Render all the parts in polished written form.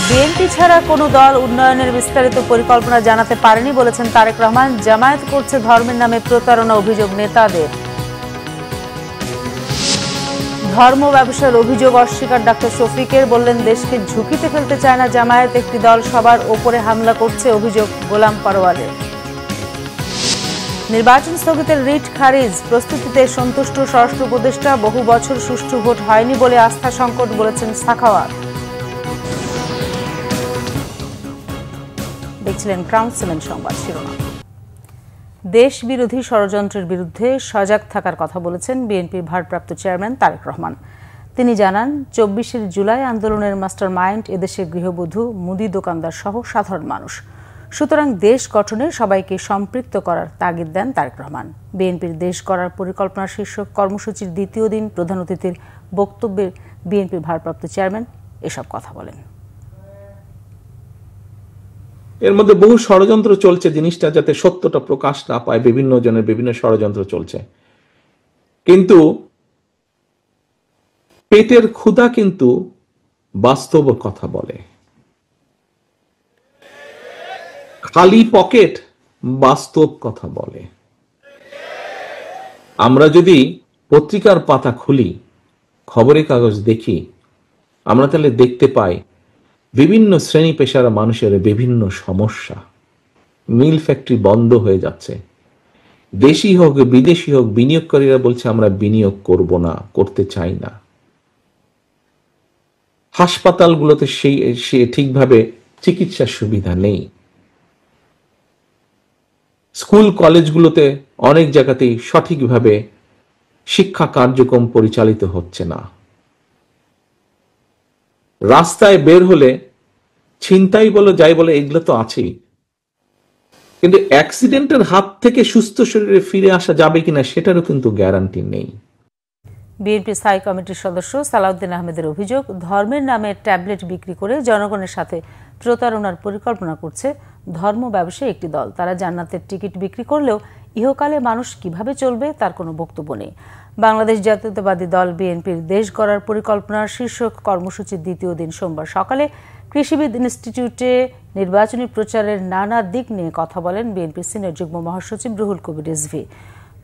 BNP ছাড়া কোনো দল উন্নয়নের বিস্তারিত পরিকল্পনা জানাতে পারেনি বলেছেন তারেক রহমান। জামায়াত করছে ধর্মের নামে প্রতারণা অভিযোগ নেতাদের। ধর্ম ব্যবসার অভিযোগ অস্বীকার ডাক্তার শফিকের, বললেন দেশকে ঝুঁকিতে ফেলতে চায় না জামায়াত, একটি দল সবার ওপরে হামলা করছে, অভিযোগ গোলাম পরোয়ারের। নির্বাচন স্থগিতের রিট খারিজ, প্রস্তুতিতে সন্তুষ্ট স্বরাষ্ট্র উপদেষ্টা, বহু বছর সুষ্ঠু ভোট হয়নি বলে আস্থা সংকট বলেছেন সাখাওয়াত। দেখছিলেন ক্রাউন সিমেন্ট সংবাদ শিরোনাম। দেশ বিরোধী ষড়যন্ত্রের বিরুদ্ধে সজাগ থাকার কথা বলেছেন বিএনপির ভারপ্রাপ্ত চেয়ারম্যান তারেক রহমান। তিনি জানান, ২৪ জুলাই আন্দোলনের মাস্টার মাইন্ড এদেশের গৃহবধূ, মুদি দোকানদার সহ সাধারণ মানুষ। সুতরাং দেশ গঠনে সবাইকে সম্পৃক্ত করার তাগিদ দেন তারেক রহমান। বিএনপির দেশ গড়ার পরিকল্পনা শীর্ষক কর্মসূচির দ্বিতীয় দিন প্রধান অতিথির বক্তব্যে বিএনপির ভারপ্রাপ্ত চেয়ারম্যান এসব কথা বলেন। এর মধ্যে বহু ষড়যন্ত্র চলছে, জিনিসটা যাতে সত্যটা প্রকাশ না পায়, বিভিন্ন জনের বিভিন্ন ষড়যন্ত্র চলছে। কিন্তু পেটের ক্ষুধা কিন্তু বাস্তব কথা বলে, খালি পকেট বাস্তব কথা বলে। আমরা যদি পত্রিকার পাতা খুলি, খবরের কাগজ দেখি, আমরা তাহলে দেখতে পাই বিভিন্ন শ্রেণী পেশার মানুষের বিভিন্ন সমস্যা। মিল ফ্যাক্টরি বন্ধ হয়ে যাচ্ছে, দেশি হোক বিদেশি হোক, বিনিয়োগকারীরা বলছে আমরা বিনিয়োগ করব না, করতে চাই না। হাসপাতালগুলোতে সে ঠিকভাবে চিকিৎসার সুবিধা নেই। স্কুল কলেজগুলোতে অনেক জায়গাতেই সঠিকভাবে শিক্ষা কার্যক্রম পরিচালিত হচ্ছে না। রাস্তায় বের হলে ছিনতাই বলো যাই বলে এগুলো তো আছেই, কিন্তু অ্যাক্সিডেন্টের হাত থেকে সুস্থ শরীরে ফিরে আসা যাবে কিনা সেটারও কিন্তু গ্যারান্টি নেই। বিএনপি স্থায়ী কমিটির সদস্য সালাউদ্দিন আহমেদের অভিযোগ, ধর্মের নামে ট্যাবলেট বিক্রি করে জনগণের সাথে প্রতারণার পরিকল্পনা করছে ধর্ম ব্যবসায়ী একটি দল। তারা জান্নাতের টিকিট বিক্রি করলেও ইহকালে মানুষ কিভাবে চলবে তার কোনো বক্তব্য নেই। বাংলাদেশ জাতীয়তাবাদী দল বিএনপির দেশ গড়ার পরিকল্পনার শীর্ষক কর্মসূচির দ্বিতীয় দিন সোমবার সকালে কৃষিবিদ ইনস্টিটিউটে নির্বাচনী প্রচারের নানা দিক নিয়ে কথা বলেন বিএনপির সিনিয়র যুগ্ম মহাসচিব রুহুল কবির রিজভী।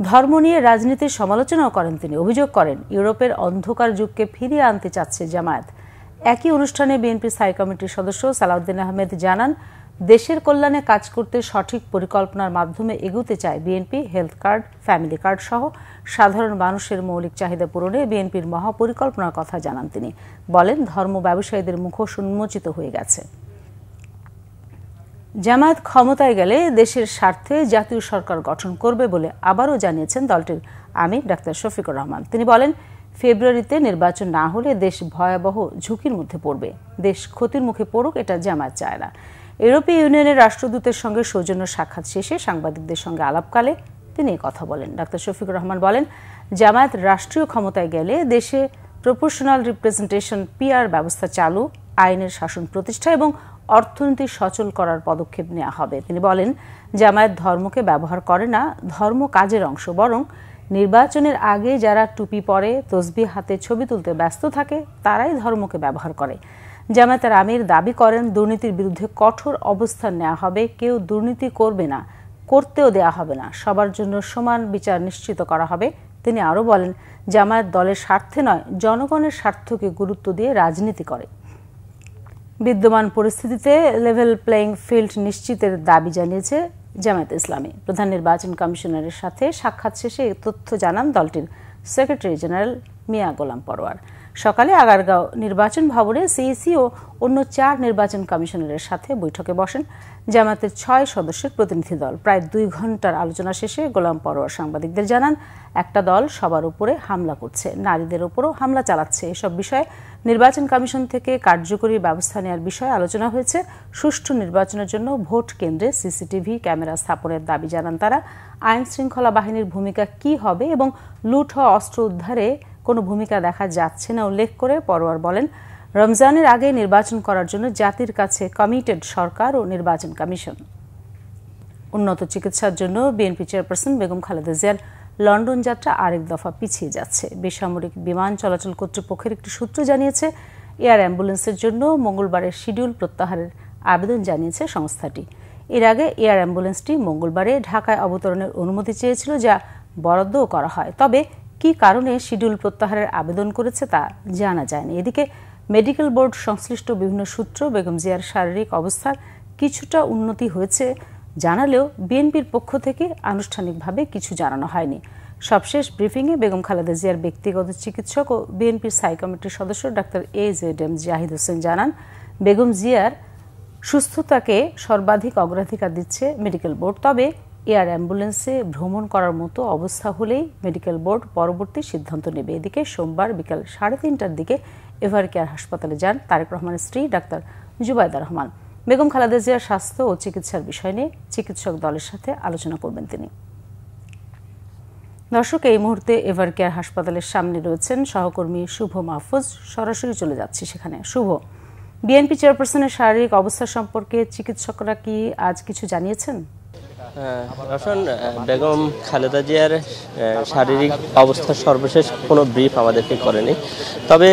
ধর্ম নিয়ে রাজনীতির সমালোচনাও করেন তিনি। অভিযোগ করেন, ইউরোপের অন্ধকার যুগকে ফিরিয়ে আনতে চাচ্ছে জামায়াত। একই অনুষ্ঠানে বিএনপি স্থায়ী কমিটির সদস্য সালাউদ্দিন আহমেদ জানান, দেশের কল্যাণে কাজ করতে সঠিক পরিকল্পনার মাধ্যমে এগোতে চায় BNP. Health card, family card সহ সাধারণ মানুষের মৌলিক চাহিদা পূরণে বিএনপির মহাপরিকল্পনার কথা জানান তিনি। বলেন, ধর্ম ব্যবসায়ীদের মুখোশ উন্মোচিত হয়ে গেছে। জামায়াত ক্ষমতায় গেলে দেশের স্বার্থে জাতীয় সরকার গঠন করবে বলে আবারও জানিয়েছেন দলটির আমির ডাক্তার শফিকুর রহমান। তিনি বলেন, ফেব্রুয়ারিতে নির্বাচন না হলে দেশ ভয়াবহ ঝুঁকির মধ্যে পড়বে। দেশ ক্ষতির মুখে পড়ুক, এটা জামায়াত চায় না। ইউরোপীয় ইউনিয়নের রাষ্ট্রদূতের সঙ্গে সৌজন্য সাক্ষাৎ শেষে সাংবাদিকদের সঙ্গে আলাপকালে তিনি কথা বলেন। ডাক্তার শফিকুর রহমান বলেন, জামায়াত রাষ্ট্রীয় ক্ষমতায় গেলে দেশে প্রপোর্শনাল রিপ্রেজেন্টেশন পিআর ব্যবস্থা চালু, আইনের শাসন প্রতিষ্ঠা এবং অর্থনীতি সচল করার পদক্ষেপ নেওয়া হবে। তিনি বলেন, জামায়াত ধর্মকে ব্যবহার করে না, ধর্ম কাজের অংশ। বরং নির্বাচনের আগে যারা টুপি পরে, তসবিহ হাতে ছবি তুলতে ব্যস্ত থাকে, তারাই ধর্মকে ব্যবহার করে। জামায়াতের আমির দাবি করেন, দুর্নীতির বিরুদ্ধে কঠোর অবস্থান নেওয়া হবে। কেউ দুর্নীতি করবে না, করতেও দেয়া হবে না। সবার জন্য সমান বিচার নিশ্চিত করা হবে। তিনি আরও বলেন, জামায়াত দলের স্বার্থে নয়, জনগণের স্বার্থকে গুরুত্ব দিয়ে রাজনীতি করে। বিদ্যমান পরিস্থিতিতে লেভেল প্লেইং ফিল্ড নিশ্চিতের দাবি জানিয়েছে জামায়াত ইসলামী। প্রধান নির্বাচন কমিশনারের সাথে সাক্ষাৎ শেষে এই তথ্য জানান দলটির সেক্রেটারি জেনারেল মিয়া গোলাম পরোয়ার। সকালে আগারগাঁও নির্বাচন ভবনে সিইসি ও অন্য 4 নির্বাচন কমিশনারের সাথে বৈঠকে বসেন জামায়াতের 6 সদস্যের প্রতিনিধি দল। প্রায় 2 ঘন্টার আলোচনা শেষে গোলাম পরোয়ার সাংবাদিকদের জানান, একটা দল সবার উপরে হামলা করছে, নারীদের উপরও হামলা চালাচ্ছে। এসব বিষয়ে নির্বাচন কমিশন থেকে কার্যকরী ব্যবস্থা নেওয়ার বিষয়ে আলোচনা হয়েছে। সুষ্ঠু নির্বাচনের জন্য ভোট কেন্দ্রে সিসিটিভি ক্যামেরা স্থাপনের দাবি জানান তারা। আইন শৃঙ্খলা বাহিনীর ভূমিকা কি হবে এবং লুট হওয়া অস্ত্র উদ্ধারে কোনো ভূমিকা দেখা যাচ্ছে না উল্লেখ করে পরোয়ার বলেন, রমজানের আগে নির্বাচন করার জন্য জাতির কাছে কমিটেড সরকার ও নির্বাচন কমিশন। উন্নত চিকিৎসার জন্য বিএনপি চেয়ারপারসন বেগম খালেদা জিয়ার লন্ডন যাত্রা আরেক দফা পিছিয়ে যাচ্ছে। বেসামরিক বিমান চলাচল কর্তৃপক্ষের একটি সূত্র জানিয়েছে, এয়ার অ্যাম্বুলেন্সের জন্য মঙ্গলবারের শিডিউল প্রত্যাহারের আবেদন জানিয়েছে সংস্থাটি। এর আগে এয়ার অ্যাম্বুলেন্সটি মঙ্গলবারে ঢাকায় অবতরণের অনুমতি চেয়েছিল, যা বরাদ্দও করা হয়। তবে কী কারণে শিডিউল প্রত্যাহারের আবেদন করেছে তা জানা যায়নি। এদিকে মেডিকেল বোর্ড সংশ্লিষ্ট বিভিন্ন সূত্র বেগম জিয়ার শারীরিক অবস্থার কিছুটা উন্নতি হয়েছে জানালেও বিএনপির পক্ষ থেকে আনুষ্ঠানিকভাবে কিছু জানানো হয়নি। সবশেষ ব্রিফিংয়ে বেগম খালেদা জিয়ার ব্যক্তিগত চিকিৎসক ও বিএনপির স্থায়ী কমিটির সদস্য ডাক্তার AZM জাহিদ হোসেন জানান, বেগম জিয়ার সুস্থতাকে সর্বাধিক অগ্রাধিকার দিচ্ছে মেডিকেল বোর্ড। তবে এয়ার অ্যাম্বুলেন্সে ভ্রমণ করার মতো অবস্থা হলেই মেডিকেল বোর্ড পরবর্তী সিদ্ধান্ত নেবে। এদিকে সোমবার বিকাল 3:30টার দিকে এভারকেয়ার হাসপাতালে যান তারেক রহমানের স্ত্রী ডাক্তার জুবাইদা রহমান। বেগম খালেদা জিয়ার স্বাস্থ্য ও চিকিৎসার বিষয় নিয়ে চিকিৎসক দলের সাথে আলোচনা করবেন তিনি। দর্শক, এই মুহূর্তে এভারকেয়ার হাসপাতালের সামনে রয়েছেন সহকর্মী শুভ মাহফুজ। সরাসরি চলে যাচ্ছি সেখানে। শুভ, বিএনপি চেয়ারপারসনের শারীরিক অবস্থা সম্পর্কে চিকিৎসকরা কি আজ কিছু জানিয়েছেন? রওশন, বেগম খালেদা জিয়ার শারীরিক অবস্থার সর্বশেষ কোনো ব্রিফ আমাদেরকে করেনি। তবে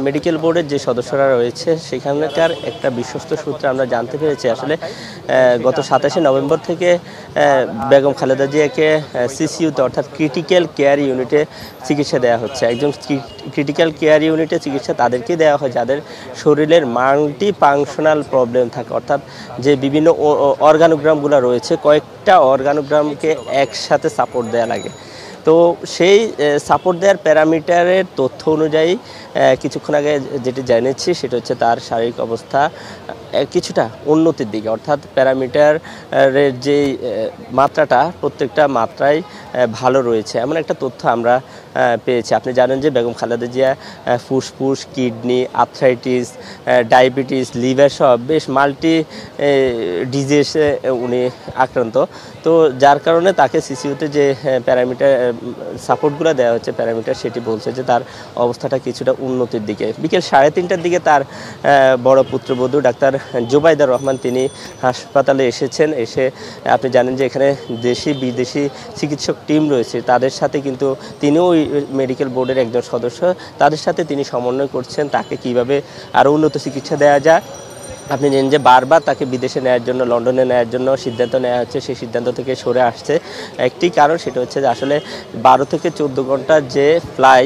মেডিকেল বোর্ডের যে সদস্যরা রয়েছে সেখানকার একটা বিশ্বস্ত সূত্রে আমরা জানতে পেরেছি আসলে গত 27শে নভেম্বর থেকে বেগম খালেদা জিয়াকে সিসিইউতে অর্থাৎ ক্রিটিক্যাল কেয়ার ইউনিটে চিকিৎসা দেওয়া হচ্ছে। একজন ক্রিটিক্যাল কেয়ার ইউনিটে চিকিৎসা তাদেরকেই দেওয়া হয় যাদের শরীরের মাল্টি ফাংশনাল প্রবলেম থাকে, অর্থাৎ যে বিভিন্ন অর্গানোগ্রামগুলো রয়েছে কয়েকটা অর্গানোগ্রামকে একসাথে সাপোর্ট দেওয়া লাগে। তো সেই সাপোর্ট দেওয়ার প্যারামিটারের তথ্য অনুযায়ী কিছুক্ষণ আগে যেটি জেনেছি সেটা হচ্ছে তার শারীরিক অবস্থা কিছুটা উন্নতির দিকে, অর্থাৎ প্যারামিটারের যে মাত্রাটা প্রত্যেকটা মাত্রায় ভালো রয়েছে এমন একটা তথ্য আমরা পেয়েছি। আপনি জানেন যে বেগম খালেদা জিয়া ফুসফুস, কিডনি, আর্থ্রাইটিস, ডায়াবেটিস, লিভার সহ বেশ মাল্টি ডিজিজে উনি আক্রান্ত। তো যার কারণে তাকে সিসিইউতে যে প্যারামিটার সাপোর্টগুলো দেওয়া হচ্ছে প্যারামিটার সেটি বলছে যে তার অবস্থাটা কিছুটা উন্নতির দিকে। বিকেল 3:30টার দিকে তার বড় পুত্রবধূ ডাক্তার জুবাইদা রহমান তিনি হাসপাতালে এসেছেন। এসে আপনি জানেন যে এখানে দেশি বিদেশি চিকিৎসক টিম রয়েছে, তাদের সাথে কিন্তু তিনিও মেডিকেল বোর্ডের একজন সদস্য, তাদের সাথে তিনি সমন্বয় করছেন তাকে কিভাবে আরও উন্নত চিকিৎসা দেওয়া যায়। আপনি জানেন যে বারবার তাকে বিদেশে নেওয়ার জন্য, লন্ডনে নেওয়ার জন্য সিদ্ধান্ত নেওয়া হচ্ছে, সেই সিদ্ধান্ত থেকে সরে আসছে। একটি কারণ সেটা হচ্ছে যে আসলে 12 থেকে 14 ঘন্টা যে ফ্লাই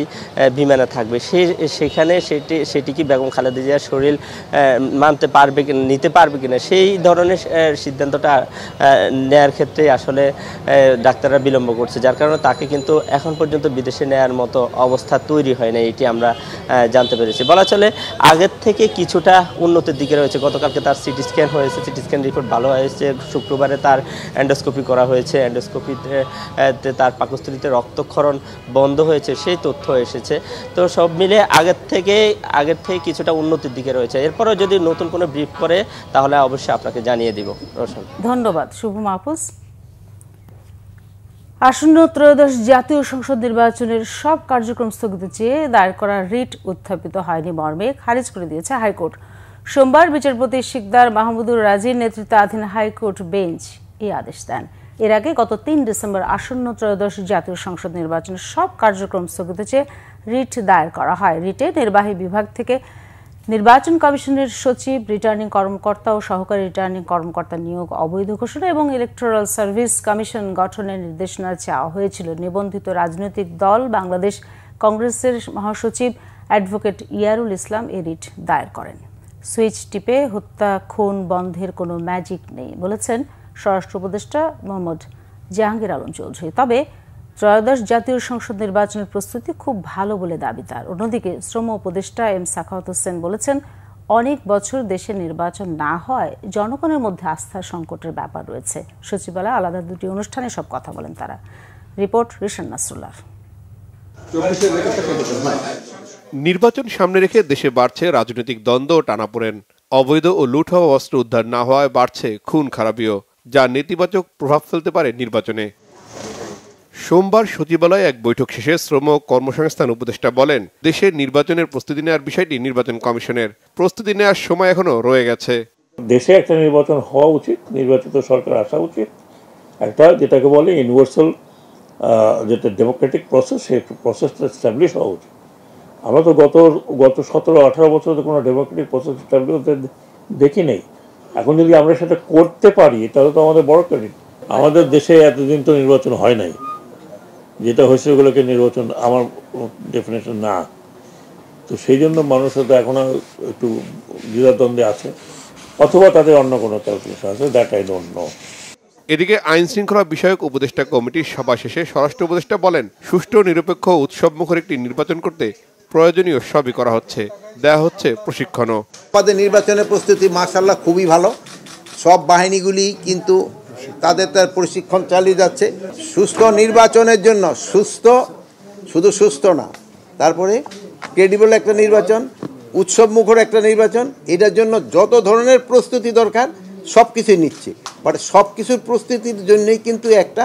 বিমানে থাকবে সেখানে সেটি কি বেগম খালেদা জিয়ার শরীর মানতে পারবে নিতে পারবে কিনা, সেই ধরনের সিদ্ধান্তটা নেয়ার ক্ষেত্রে আসলে ডাক্তাররা বিলম্ব করছে, যার কারণে তাকে কিন্তু এখন পর্যন্ত বিদেশে নেওয়ার মতো অবস্থা তৈরি হয় না, এটি আমরা জানতে পেরেছি। বলা চলে আগের থেকে কিছুটা উন্নতির দিকে রয়েছে। গতকালকে তার সিটি স্ক্যান হয়েছে, সিটি স্ক্যান রিপোর্ট ভালো হয়েছে। শুক্রবারে তার এন্ডোস্কোপি করা হয়েছে, এন্ডোস্কোপিতে তার পাকস্থলীতে রক্তক্ষরণ বন্ধ হয়েছে, সেই তথ্য এসেছে। তো সব মিলে আগের থেকে কিছুটা উন্নতির দিকে রয়েছে। এরপরও যদি নতুন কোনো ব্রিফ করে তাহলে অবশ্যই আপনাকে জানিয়ে দিব। রওশন, ধন্যবাদ। শুভ মাহফুজ। আসন্ন ত্রয়োদশ জাতীয় সংসদ নির্বাচনের সব কার্যক্রম স্থগিত চেয়ে দায়ের করা রিট উত্থাপিত হয়নি মর্মে খারিজ করে দিয়েছে হাইকোর্ট। সোমবার বিচারপতি শিকদার মাহমুদুর রাজির নেতৃত্বাধীন হাইকোর্ট বেঞ্চ এই আদেশ দেন। এর আগে গত 3 ডিসেম্বর আসন্ন ত্রয়োদশ জাতীয় সংসদ নির্বাচনের সব কার্যক্রম স্থগিত চেয়ে রিট দায়ের করা হয়। রিটে নির্বাহী বিভাগ থেকে নির্বাচন কমিশনের সচিব, রিটার্নিং কর্মকর্তা ও সহকারী রিটার্নিং কর্মকর্তা নিয়োগ অবৈধ ঘোষণা এবং ইলেকটোরাল সার্ভিস কমিশন গঠনের নির্দেশনা চাওয়া হয়েছিল। নিবন্ধিত রাজনৈতিক দল বাংলাদেশ কংগ্রেসের মহাসচিব অ্যাডভোকেট ইয়ারুল ইসলাম এ রিট দায়ের করেন। সুইচ টিপে হত্যা খুন বন্ধের কোনো ম্যাজিক নেই বলেছেন স্বরাষ্ট্র উপদেষ্টা মোহাম্মদ জাহাঙ্গীর আলম চৌধুরী। তবে ত্রয়োদশ জাতীয় সংসদ নির্বাচনের প্রস্তুতি খুব ভালো বলে দাবি তার। অন্যদিকে শ্রম উপদেষ্টা এম সাখাওয়াত হোসেন বলেছেন, অনেক বছর দেশে নির্বাচন না হয় জনগণের মধ্যে আস্থার সংকটের ব্যাপার রয়েছে। সচিবালয়ে আলাদা দুটি অনুষ্ঠানে সব কথা বলেন তারা। রিপোর্ট রিশান নাসরুল্লাহ। নির্বাচন সামনে রেখে দেশে বাড়ছে রাজনৈতিক দ্বন্দ্ব ও টানাপোড়েন। অবৈধ ও লুট হওয়া অস্ত্র উদ্ধার না হওয়ায় বাড়ছে খুন খারাপিও, যা নেতিবাচক প্রভাব ফেলতে পারে নির্বাচনে। সোমবার সচিবালয়ে এক বৈঠক শেষে শ্রম কর্মসংস্থান উপদেষ্টা বলেন, দেশের নির্বাচনের প্রস্তুতি নেওয়ার বিষয়টি নির্বাচন কমিশনের। প্রস্তুতি নেওয়ার সময় এখনো রয়ে গেছে। দেশে একটা নির্বাচন হওয়া উচিত, নির্বাচিত সরকার আসা উচিত, একটা যেটাকে বলে ইউনিভার্সাল যেটা ডেমোক্রেটিক প্রসেস, সেই প্রসেসটা এস্টাবলিশ হওয়া উচিত। আমরা তো গত 17-18 বছর কোনো ডেমোক্রেটিক প্রসেস দেখি নেই। এখন যদি আমরা সেটা করতে পারি তাহলে তো আমাদের বড় ক্রেডিট। আমাদের দেশে এতদিন তো নির্বাচন হয় নাই, যেটা হয়েছে ওগুলোকে নির্বাচন আমার ডেফিনেশন না। তো সেই জন্য মানুষ তো এখন একটু দ্বিধাদ্বন্দ্বে আছে, অথবা তাদের অন্য কোনো ক্যালকুলেশন আছে, দ্যাট আই ডোন্ট নো। এদিকে আইন শৃঙ্খলা বিষয়ক উপদেষ্টা কমিটির সভা শেষে স্বরাষ্ট্র উপদেষ্টা বলেন, সুষ্ঠু নিরপেক্ষ উৎসবমুখর একটি নির্বাচন করতে প্রয়োজনীয় সবই করা হচ্ছে, দেয়া হচ্ছে প্রশিক্ষণও। আমাদের নির্বাচনের প্রস্তুতি মাশাআল্লাহ খুবই ভালো। সব বাহিনীগুলি কিন্তু তাদের প্রশিক্ষণ চালিয়ে যাচ্ছে সুস্থ নির্বাচনের জন্য। শুধু সুস্থ না, তারপরে ক্রেডিবল একটা নির্বাচন, উৎসবমুখর একটা নির্বাচন, এটার জন্য যত ধরনের প্রস্তুতি দরকার সব কিছুই নিচ্ছে। বাট সব কিছুর প্রস্তুতির জন্যই কিন্তু একটা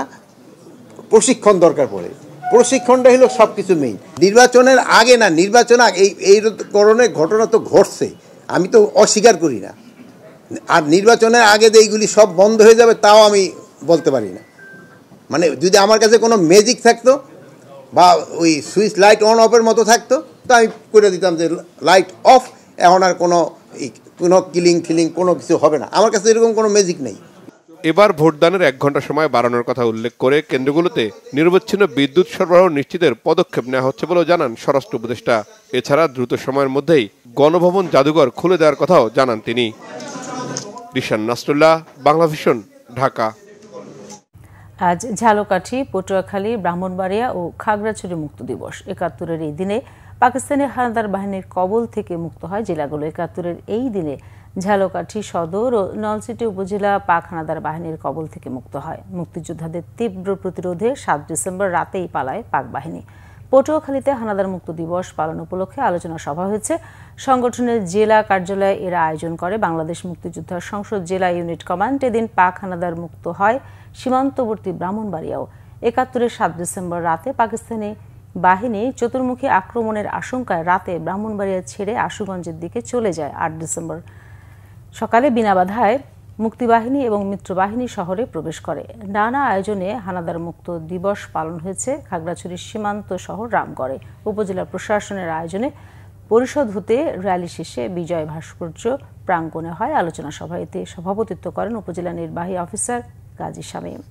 প্রশিক্ষণ দরকার পড়ে। প্রশিক্ষণটা হলো সব কিছু মেইন। নির্বাচনের আগে না, নির্বাচন আগে এই ধরনের ঘটনা তো ঘটছে, আমি তো অস্বীকার করি না। আর নির্বাচনের আগে যে এইগুলি সব বন্ধ হয়ে যাবে তাও আমি বলতে পারি না। মানে যদি আমার কাছে কোনো ম্যাজিক থাকতো বা ওই সুইচ লাইট অন অফের মতো থাকতো তো আমি করে দিতাম যে লাইট অফ, এখন আর কোনো কিলিং কোনো কিছু হবে না। আমার কাছে এরকম কোনো ম্যাজিক নেই। এবার ভোটদানের 1 ঘন্টা সময় বাড়ানোর কথা উল্লেখ করে কেন্দ্রগুলোতে নিরবচ্ছিন্ন বিদ্যুৎ সরবরাহ নিশ্চিতের পদক্ষেপ নেওয়া হচ্ছে বলেও জানান স্বরাষ্ট্র উপদেষ্টা। এছাড়া দ্রুত সময়ের মধ্যেই গণভবন জাদুঘর খুলে দেওয়ার কথাও জানান তিনি। রিশান নাসরুল্লাহ, বাংলাভিশন, ঢাকা। আজ ঝালকাঠি, পটুয়াখালী, ব্রাহ্মণবাড়িয়া ও খাগড়াছড়ি মুক্ত দিবস। ৭১-এর এই দিনে পাকিস্তানি হানাদার বাহিনীর কবল থেকে মুক্ত হয় জেলাগুলো। ৭১-এর এই দিনে ঝালকাঠি সদর ও নলছিটি উপজেলা পাক হানাদার বাহিনীর কবল থেকে মুক্ত হয়। মুক্তিযোদ্ধাদের তীব্র প্রতিরোধে ৭ ডিসেম্বর রাতেই পালায় পাক বাহিনী। পটুয়াখালীতে হানাদার মুক্ত দিবস পালন উপলক্ষে আলোচনা সভা হয়েছে। সংগঠনের জেলা কার্যালয়ে এরা আয়োজন করে বাংলাদেশ মুক্তিযোদ্ধা সংসদ জেলা ইউনিট কমান্ড। এদিন পাক হানাদার মুক্ত হয় সীমান্তবর্তী ব্রাহ্মণবাড়িয়াও। ৭১-এর ৭ ডিসেম্বর রাতে পাকিস্তানি বাহিনী চতুর্মুখী আক্রমণের আশঙ্কায় রাতে ব্রাহ্মণবাড়িয়া ছেড়ে আশুগঞ্জের দিকে চলে যায়। ৮ ডিসেম্বর সকালে বিনা বাধায় মুক্তিবাহিনী এবং মিত্রবাহিনী শহরে প্রবেশ করে। নানা আয়োজনে হানাদার মুক্ত দিবস পালন হয়েছে খাগড়াছড়ির সীমান্ত শহর রামগড়ে। উপজেলা প্রশাসনের আয়োজনে পরিষদ হতে র্যালি শেষে বিজয় ভাস্কর্য প্রাঙ্গণে হয় আলোচনা সভা। এতে সভাপতিত্ব করেন উপজেলা নির্বাহী অফিসার গাজী শামীম।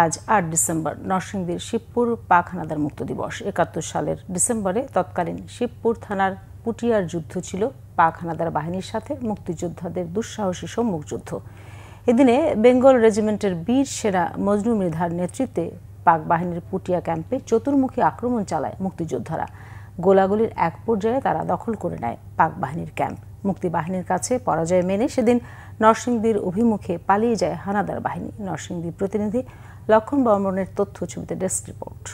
আজ ৮ ডিসেম্বর নরসিংদীর শিবপুর পাক হানাদার মুক্ত দিবস। ৭১ সালের ডিসেম্বরে তৎকালীন শিবপুর থানার পুটিয়ার যুদ্ধ ছিল পাক হানাদার বাহিনীর সাথে মুক্তিযোদ্ধাদের দুঃসাহসী সম্মুখ যুদ্ধ। এদিনে বেঙ্গল রেজিমেন্টের বীর সেনা মজনু মৃধার নেতৃত্বে পাক বাহিনীর পুটিয়া ক্যাম্পে চতুর্মুখী আক্রমণ চালায় মুক্তিযোদ্ধারা। গোলাগুলির এক পর্যায়ে তারা দখল করে নেয় পাক বাহিনীর ক্যাম্প। মুক্তিবাহিনীর কাছে পরাজয় মেনে সেদিন নরসিংদীর অভিমুখে পালিয়ে যায় হানাদার বাহিনী। নরসিংদী প্রতিনিধি লক্ষণ বর্মনের তথ্য ছবিতে ডেস্ক রিপোর্ট।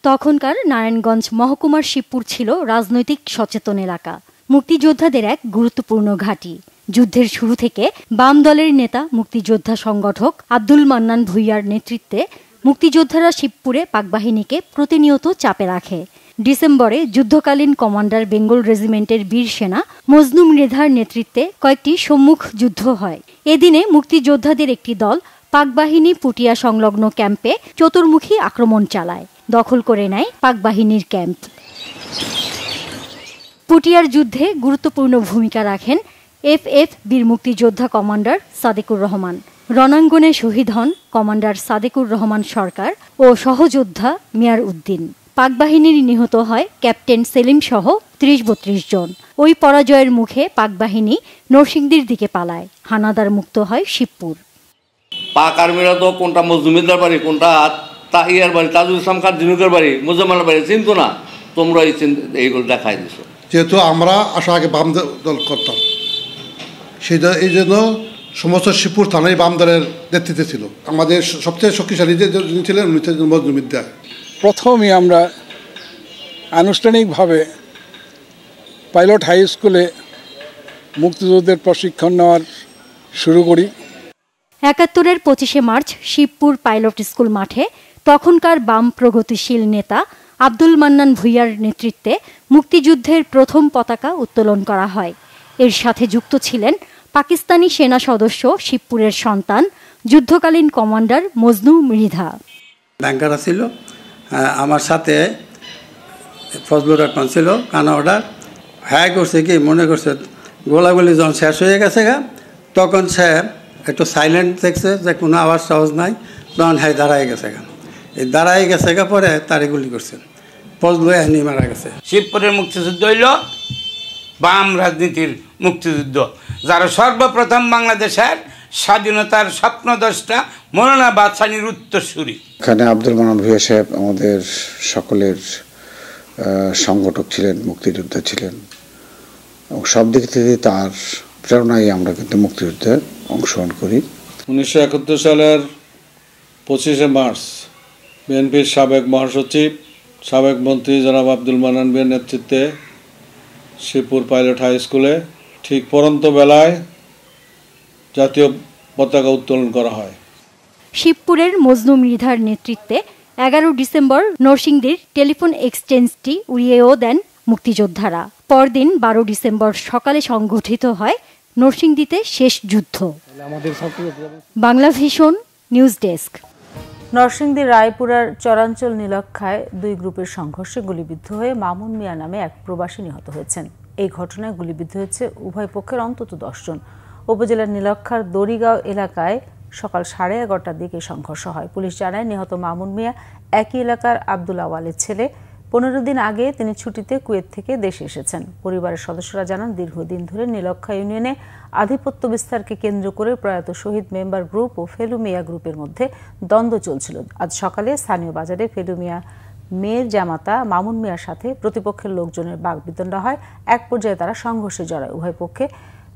তখনকার নারায়ণগঞ্জ মহকুমার শিবপুর ছিল রাজনৈতিক সচেতন এলাকা, মুক্তিযোদ্ধাদের এক গুরুত্বপূর্ণ ঘাঁটি। যুদ্ধের শুরু থেকে বাম দলের নেতা মুক্তিযোদ্ধা সংগঠক আব্দুল মান্নান ভূঁইয়ার নেতৃত্বে মুক্তিযোদ্ধারা শিবপুরে পাকবাহিনীকে প্রতিনিয়ত চাপে রাখে। ডিসেম্বরে যুদ্ধকালীন কমান্ডার বেঙ্গল রেজিমেন্টের বীর সেনা মজনু মৃধার নেতৃত্বে কয়েকটি সম্মুখ যুদ্ধ হয়। এদিনে মুক্তিযোদ্ধাদের একটি দল পাকবাহিনী পুটিয়া সংলগ্ন ক্যাম্পে চতুর্মুখী আক্রমণ চালায়, দখল করে নেয় পাকবাহিনীর ক্যাম্প। পুটিয়ার যুদ্ধে গুরুত্বপূর্ণ ভূমিকা রাখেন এফএফ বীর মুক্তিযোদ্ধা কমান্ডার সাদেকুর রহমান। রণাঙ্গনে শহীদ হন কমান্ডার সাদেকুর রহমান সরকার ও সহযোদ্ধা মিয়ার উদ্দিন। পাকবাহিনীর নিহত হয় ক্যাপ্টেন সেলিম সহ ৩০-৩২ জন। ওই পরাজয়ের মুখে পাকবাহিনী নরসিংদীর দিকে পালায়। হানাদার মুক্ত হয় শিবপুর। পাক আর্মিরা তো কোনটা মজদুমিদার বাড়ি, কোনটা তাহিয়ার বাড়ি, তাজুল ইসলাম খান জিনুকের বাড়ি, মুজাম্মালের বাড়ি চিনতো না। তোমরা এইগুলো দেখাই দিছো। যেহেতু আমরা আগে বাম দল করতাম, সেটা এই জন্য সমস্ত শিবপুর থানায় বাম দলের নেতৃত্বে ছিল। আমাদের সবচেয়ে শক্তিশালী যে ছিলেন উনি ছিলেন মজদুমিদ্দার। প্রথমে আমরা আনুষ্ঠানিকভাবে পাইলট হাই স্কুলে মুক্তিযুদ্ধের প্রশিক্ষণ নেওয়ার শুরু করি। ৭১-এর ২৫শে মার্চ শিবপুর পাইলট স্কুল মাঠে তখনকার বাম প্রগতিশীল নেতা আব্দুল মান্নান ভূঁইয়ার নেতৃত্বে মুক্তিযুদ্ধের প্রথম পতাকা উত্তোলন করা হয়। এর সাথে যুক্ত ছিলেন পাকিস্তানি সেনা সদস্য শিবপুরের সন্তান যুদ্ধকালীন কমান্ডার মজনু মৃধা। ব্যাংকার ছিল আমার সাথে ফজলুর রহমান ছিল কানা অর্ডার। হ্যাঁ করছে কি মনে করছে গোলাগুলি যখন শেষ হয়ে গেছে তখন সে একটু সাইলেন্ট দেখছে যে কোনো আওয়াজ টাওয়াজ নাই, তখন হ্যাঁ দাঁড়াই গেছে এই দাঁড়াই গেছে পরে তারে গুলি করছে, ফজলু এখনই মারা গেছে। শিবপুরের মুক্তিযুদ্ধ হইল বাম রাজনীতির মুক্তিযুদ্ধ, যারা সর্বপ্রথম বাংলাদেশের স্বাধীনতার স্বপ্নদ্রষ্টা মৌলানা বাদশাহীর উত্তরসূরি। এখানে আব্দুল মান্নান ভূঁইয়া সাহেব আমাদের সকলের সংগঠক ছিলেন, মুক্তিযোদ্ধা ছিলেন এবং সব দিক থেকে তার প্রেরণায় আমরা কিন্তু মুক্তিযুদ্ধে অংশগ্রহণ করি। 1971 সালের 25শে মার্চ বিএনপির সাবেক মহাসচিব, সাবেক মন্ত্রী জনাব আব্দুল মান্নান ভূঁইয়ার নেতৃত্বে শিবপুর পাইলট হাই স্কুলে ঠিক পড়ন্ত বেলায় জাতীয় পতাকা উত্তোলন করা হয়। শিবপুরের মজনু মৃধার নেতৃত্বে 11 ডিসেম্বর নরসিংদীর টেলিফোন এক্সচেঞ্জটি উড়িয়েও দেন মুক্তিযোদ্ধারা। পরদিন 12 ডিসেম্বর সকালে সংগঠিত হয় নরসিংদীতে শেষ যুদ্ধ। Bangla vision news desk. নরসিংদীর রায়পুরার চরাঞ্চল নীলক্ষায় 2 গ্রুপের সংঘর্ষে গুলিবিদ্ধ হয়ে মামুন মিয়া নামে এক প্রবাসী নিহত হয়েছেন। এই ঘটনায় গুলিবিদ্ধ হয়েছে উভয় পক্ষের অন্তত 10 জন। উপজেলার নীলক্ষার দড়িগাঁও এলাকায় সকাল 11:30টার দিকে সংঘর্ষ হয়। পুলিশ জানায় নিহত মামুন মিয়া একই এলাকার আব্দুল আওয়ালের ছেলে। 15 দিন আগে তিনি ছুটিতে কুয়েত থেকে দেশে এসেছেন। পরিবারের সদস্যরা জানান দীর্ঘদিন ধরে নীলক্ষা ইউনিয়নে আধিপত্য বিস্তারকে কেন্দ্র করে প্রয়াত শহীদ মেম্বার গ্রুপ ও ফেলু মিয়া গ্রুপের মধ্যে দ্বন্দ্ব চলছিল। আজ সকালে স্থানীয় বাজারে ফেলু মিয়া মেয়ের জামাতা মামুন মিয়ার সাথে প্রতিপক্ষের লোকজনের বাগবিতণ্ডা হয়। এক পর্যায়ে তারা সংঘর্ষে জড়ায়, উভয় পক্ষে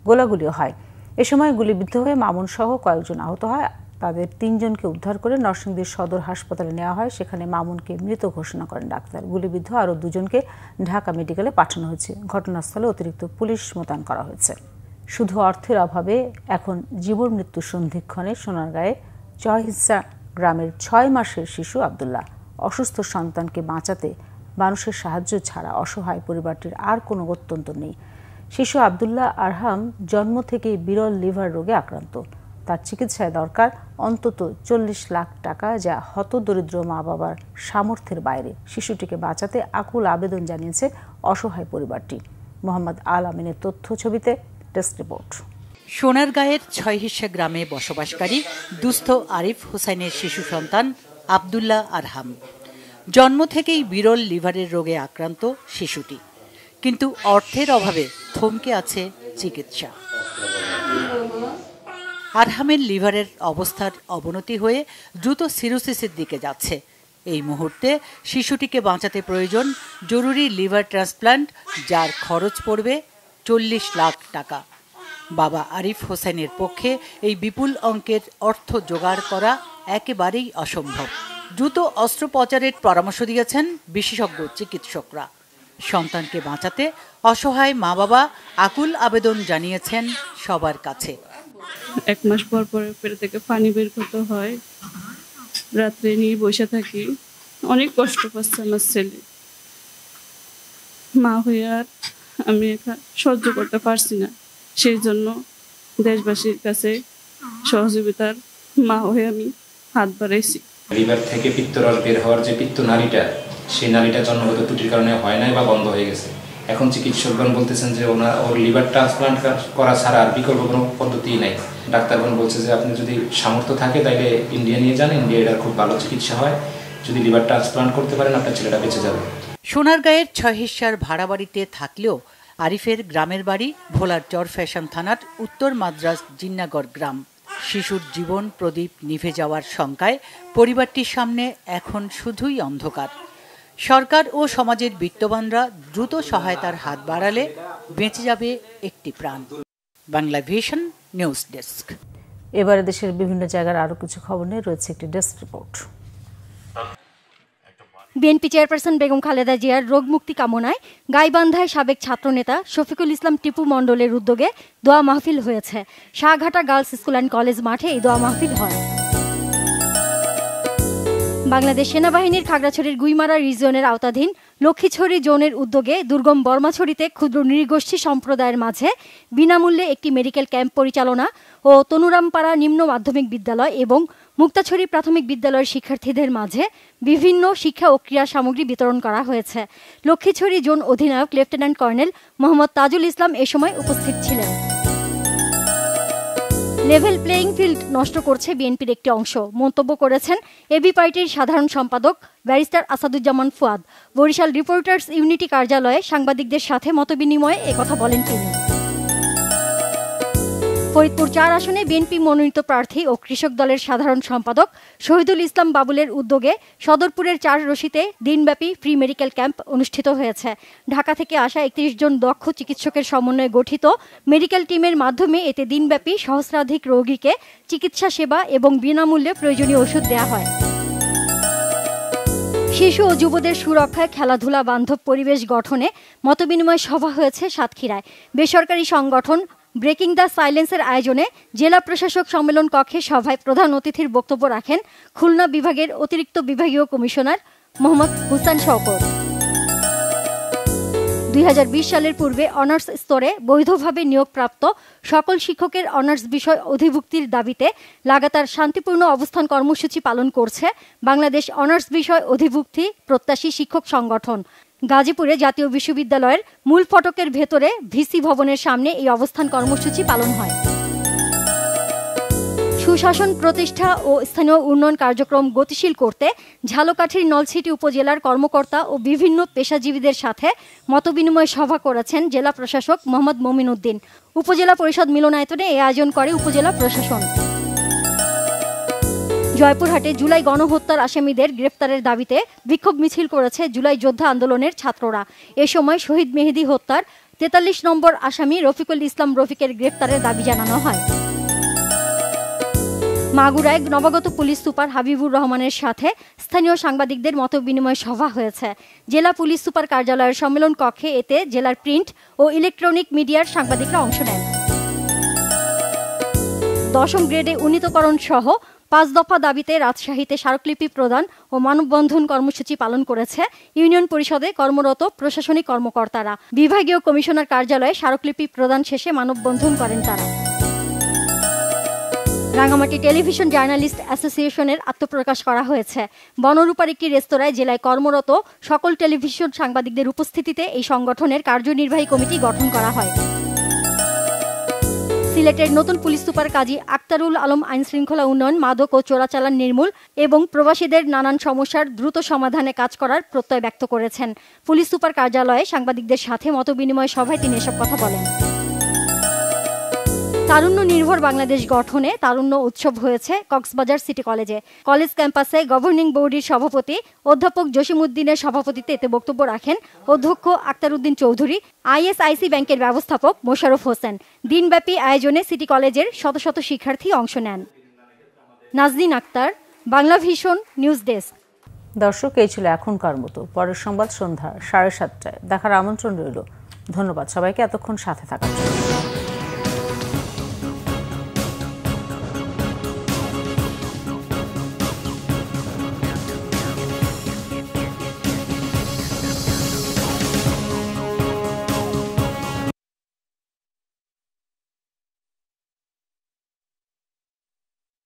গোলাগুলিও হয়। এ সময় গুলিবিদ্ধ হয়ে মামুন সহ কয়েকজন আহত হয়। তাদের 3 জনকে উদ্ধার করে নরসিংদীর সদর হাসপাতালে নেওয়া হয়। সেখানে মামুনকে মৃত ঘোষণা করেন ডাক্তার। গুলিবিদ্ধ আরও 2 জনকে ঢাকা মেডিকেলে পাঠানো হয়েছে। ঘটনাস্থলে অতিরিক্ত পুলিশ মোতায়েন করা হয়েছে। শুধু অর্থের অভাবে এখন জীবন মৃত্যু সন্ধিক্ষণে সোনারগাঁয়ে চয়হিসা গ্রামের 6 মাসের শিশু আব্দুল্লাহ। অসুস্থ সন্তানকে বাঁচাতে মানুষের সাহায্য ছাড়া অসহায় পরিবারটির আর কোনো গত্যন্তর নেই। শিশু আব্দুল্লাহ আরহাম জন্ম থেকেই বিরল লিভার রোগে আক্রান্ত। তার চিকিৎসায় দরকার অন্তত 40 লাখ টাকা, যা হতদরিদ্র মা বাবার সামর্থ্যের বাইরে। শিশুটিকে বাঁচাতে আকুল আবেদন জানিয়েছে অসহায় পরিবারটি। মোহাম্মদ আল আমিনের তথ্য ছবিতে ডেস্ক রিপোর্ট। সোনারগাঁয়ের 6 হিসা গ্রামে বসবাসকারী দুস্থ আরিফ হোসেনের শিশু সন্তান আব্দুল্লাহ আরহাম। জন্ম থেকেই বিরল লিভারের রোগে আক্রান্ত শিশুটি, কিন্তু অর্থের অভাবে থমকে আছে চিকিৎসা। আরহামের লিভারের অবস্থার অবনতি হয়ে দ্রুত সিরোসিসের দিকে যাচ্ছে। এই মুহূর্তে শিশুটিকে বাঁচাতে প্রয়োজন জরুরি লিভার ট্রান্সপ্লান্ট, যার খরচ পড়বে 40 লাখ টাকা। বাবা আরিফ হোসেনের পক্ষে এই বিপুল অঙ্কের অর্থ জোগাড় করা একেবারেই অসম্ভব। দ্রুত অস্ত্রোপচারের পরামর্শ দিয়েছেন বিশেষজ্ঞ চিকিৎসকরা। সন্তানকে বাঁচাতে অসহায় মা বাবা আকুল আবেদন জানিয়েছেন সবার কাছে। 1 মাস পর পর পেট থেকে পানি বের করতে হয়, রাত্রে নিয়ে বসে থাকি, অনেক কষ্ট পাচ্ছে আমার ছেলে। মা হয়ে আর আমি একা সহ্য করতে পারছি না, সেই জন্য দেশবাসীর কাছে সহযোগিতার মা হয়ে আমি হাত বাড়াইছি। লিভার থেকে পিত্তরস বের হওয়ার যে পিত্ত নালীটা, সেই নালীটা জন্মগত ত্রুটির কারণে হয় নাই বা বন্ধ হয়ে গেছে। এখন চিকিৎসকগণ বলতেছেন যে ওর লিভার ট্রান্সপ্লান্ট করা ছাড়া আর বিকল্প কোনো পদ্ধতিই নাই। ডাক্তারগণ বলছে যে আপনি যদি সামর্থ্য থাকে তাইলে ইন্ডিয়া নিয়ে যান, ইন্ডিয়া এটার খুব ভালো চিকিৎসা হয়, যদি লিভার ট্রান্সপ্লান্ট করতে পারেন আপনার ছেলেটা বেঁচে যাবে। সোনারগাঁয়ের 6 হিসার ভাড়া বাড়িতে থাকলেও আরিফের গ্রামের বাড়ি ভোলার চরফ্যাশন থানার উত্তর মাদ্রাজ জিন্নাগড় গ্রাম। শিশুর জীবন প্রদীপ নিভে যাওয়ার শঙ্কায় পরিবারটির সামনে এখন শুধুই অন্ধকার। সরকার ও সমাজের বিত্তবানরা দ্রুত সহায়তার হাত বাড়ালে বেঁচে যাবে একটি প্রাণ। Bangla vision news desk. এবারে দেশের বিভিন্ন জায়গার আরো কিছু খবর নিয়ে রয়েছে একটি desk report. BNP chairperson Begum Khaleda জিয়ার রোগ মুক্তি কামনায় গাইবান্ধায় সাবেক ছাত্রনেতা শফিকুল ইসলাম টিপু মণ্ডলের উদ্যোগে দোয়া মাহফিল হয়েছে। শাহঘাটা গার্লস স্কুল অ্যান্ড কলেজ মাঠে এই দোয়া মাহফিল হয়। বাংলাদেশ সেনাবাহিনীর খাগড়াছড়ির গুইমারা রিজিয়নের আওতাধীন লক্ষ্মীছড়ি জোনের উদ্যোগে দুর্গম বর্মাছড়িতে ক্ষুদ্র নৃগোষ্ঠী সম্প্রদায়ের মাঝে বিনামূল্যে একটি মেডিকেল ক্যাম্প পরিচালনা ও তনুরামপাড়া নিম্ন মাধ্যমিক বিদ্যালয় এবং মুক্তাছড়ি প্রাথমিক বিদ্যালয়ের শিক্ষার্থীদের মাঝে বিভিন্ন শিক্ষা ও ক্রীড়া সামগ্রী বিতরণ করা হয়েছে। লক্ষ্মীছড়ি জোন অধিনায়ক লেফটেন্যান্ট কর্নেল মোহাম্মদ তাজুল ইসলাম এ সময় উপস্থিত ছিলেন। লেভেল প্লেইং ফিল্ড নষ্ট করছে বিএনপির একটি অংশ মন্তব্য করেছেন এবি পার্টির সাধারণ সম্পাদক barrister Asaduzzaman Fuad. Barishal reporters unity কার্যালয়ে সাংবাদিকদের সাথে মতবিনিময়ে একথা বলেন তিনি। ফরিদপুর ৪ আসনে বিএনপি মনোনীত প্রার্থী ও কৃষক দলের সাধারণ সম্পাদক শহীদুল ইসলাম বাবুলের উদ্যোগে সদরপুরের ৪ রশিতে দিনব্যাপী ফ্রি মেডিকেল ক্যাম্প অনুষ্ঠিত হয়েছে। ঢাকা থেকে আসা ৩১ জন দক্ষ চিকিৎসকের সমন্বয়ে গঠিত মেডিকেল টিমের মাধ্যমে এতে দিনব্যাপী সহস্রাধিক রোগীকে চিকিৎসা সেবা এবং বিনামূল্যে প্রয়োজনীয় ওষুধ দেওয়া হয়। শিশু ও যুবদের সুরক্ষায় খেলাধুলা বান্ধব পরিবেশ গঠনে মতবিনিময় সভা হয়েছে সাতক্ষীরায়। বেসরকারি সংগঠন ব্রেকিং দ্য সাইলেন্সের আয়োজনে জেলা প্রশাসক সম্মেলন কক্ষে সভায় প্রধান অতিথির বক্তব্য রাখেন খুলনা বিভাগের অতিরিক্ত বিভাগীয় কমিশনার মোহাম্মদ হুসাইন শওকত। ২০২০ সালের পূর্বে অনার্স স্তরে বৈধভাবে নিয়োগপ্রাপ্ত সকল শিক্ষকের অনার্স বিষয় অধিভুক্তির দাবিতে লাগাতার শান্তিপূর্ণ অবস্থান কর্মসূচি পালন করছে বাংলাদেশ অনার্স বিষয় অধিভুক্তি প্রত্যাশী শিক্ষক সংগঠন। গাজীপুরে জাতীয় বিশ্ববিদ্যালয়ের মূল ফটকের ভেতরে ভিসি ভবনের সামনে এই অবস্থান কর্মসূচি পালন হয়। সুশাসন প্রতিষ্ঠা ও স্থানীয় উন্নয়ন কার্যক্রম গতিশীল করতে ঝালকাঠির নলছিটি উপজেলার কর্মকর্তা ও বিভিন্ন পেশাজীবীদের সাথে মতবিনিময় সভা করেছেন জেলা প্রশাসক মোহাম্মদ মমিন উদ্দিন। উপজেলা পরিষদ মিলনায়তনে এই আয়োজন করে উপজেলা প্রশাসন। জয়পুরহাটে জুলাই গণহত্যার আসামিদের গ্রেফতারের দাবিতে বিক্ষোভ মিছিল করেছে জুলাই যোদ্ধা আন্দোলনের ছাত্ররা। এ সময় শহীদ মেহেদী হত্যার ৪৩ নম্বর আসামি রফিকুল ইসলাম রফিকের গ্রেফতারের দাবি জানানো হয়। মাগুরায় নবাগত পুলিশ সুপার হাবিবুর রহমানের সাথে স্থানীয় সাংবাদিকদের মতবিনিময় সভা হয়েছে। জেলা পুলিশ সুপার কার্যালয়ের সম্মেলন কক্ষে এতে জেলার প্রিন্ট ও ইলেকট্রনিক মিডিয়ার সাংবাদিকরা অংশ নেন। ১০ম গ্রেডে উন্নীতকরণ সহ ৫ দফা দাবিতে রাজশাহীতে স্মারকলিপি প্রদান ও মানববন্ধন কর্মসূচি পালন করেছে ইউনিয়ন পরিষদে কর্মরত প্রশাসনিক কর্মকর্তারা। বিভাগীয় কমিশনার কার্যালয়ে স্মারকলিপি প্রদান শেষে মানববন্ধন করেন তারা। রাঙামাটি টেলিভিশন জার্নালিস্ট অ্যাসোসিয়েশনের আত্মপ্রকাশ করা হয়েছে। বনরূপার একটি রেস্তোরাঁয় জেলায় কর্মরত সকল টেলিভিশন সাংবাদিকদের উপস্থিতিতে এই সংগঠনের কার্যনির্বাহী কমিটি গঠন করা হয়। সিলেটের নতুন পুলিশ সুপার কাজী আক্তারুল আলম আইন শৃঙ্খলা উন্নয়ন, মাদক ও চোরাচালান নির্মূল এবং প্রবাসীদের নানান সমস্যার দ্রুত সমাধানে কাজ করার প্রত্যয় ব্যক্ত করেছেন। পুলিশ সুপার কার্যালয়ে সাংবাদিকদের সাথে মতবিনিময় সভায় তিনি এসব কথা বলেন। তারুণ্য নির্ভর বাংলাদেশ গঠনে তারুণ্য উৎসব হয়েছে কক্সবাজার সিটি কলেজে। কলেজ ক্যাম্পাসে গভর্নিং বডির সভাপতি অধ্যাপক জসিমউদ্দিনের সভাপতিত্বে এতে বক্তব্য রাখেন অধ্যক্ষ আক্তার উদ্দিন চৌধুরী, আইএসআইসি ব্যাংকের ব্যবস্থাপক মোশাররফ হোসেন। দিনব্যাপী আয়োজনে সিটি কলেজের শত শত শিক্ষার্থী অংশ নেন। Nazneen Akter, Bangla vision news desk. দর্শক, এই ছিল এখনকার মতো। পরের সংবাদ সন্ধ্যা 7:30টায় দেখার আমন্ত্রণ রইল। ধন্যবাদ সবাইকে এতক্ষণ সাথে থাকার জন্য।